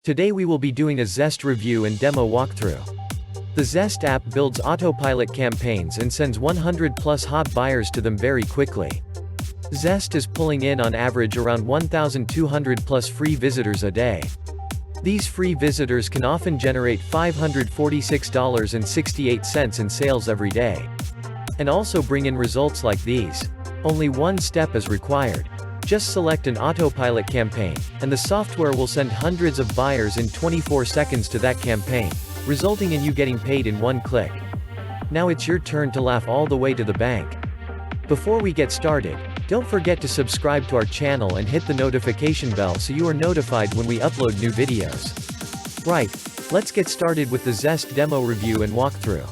Today we will be doing a Zest review and demo walkthrough. The Zest app builds AutoPilot campaigns and sends 100 plus hot buyers to them very quickly. Zest is pulling in on average around 1,200 plus free visitors a day. These free visitors can often generate $546.68 in sales every day. And also bring in results like these. Only one step is required. Just select an AutoPilot campaign, and the software will send hundreds of buyers in 24 seconds to that campaign, resulting in you getting paid in one click. Now it's your turn to laugh all the way to the bank. Before we get started, don't forget to subscribe to our channel and hit the notification bell so you are notified when we upload new videos. Right, let's get started with the Zest demo review and walkthrough.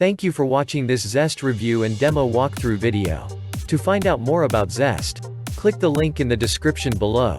Thank you for watching this Zest review and demo walkthrough video. To find out more about Zest, click the link in the description below.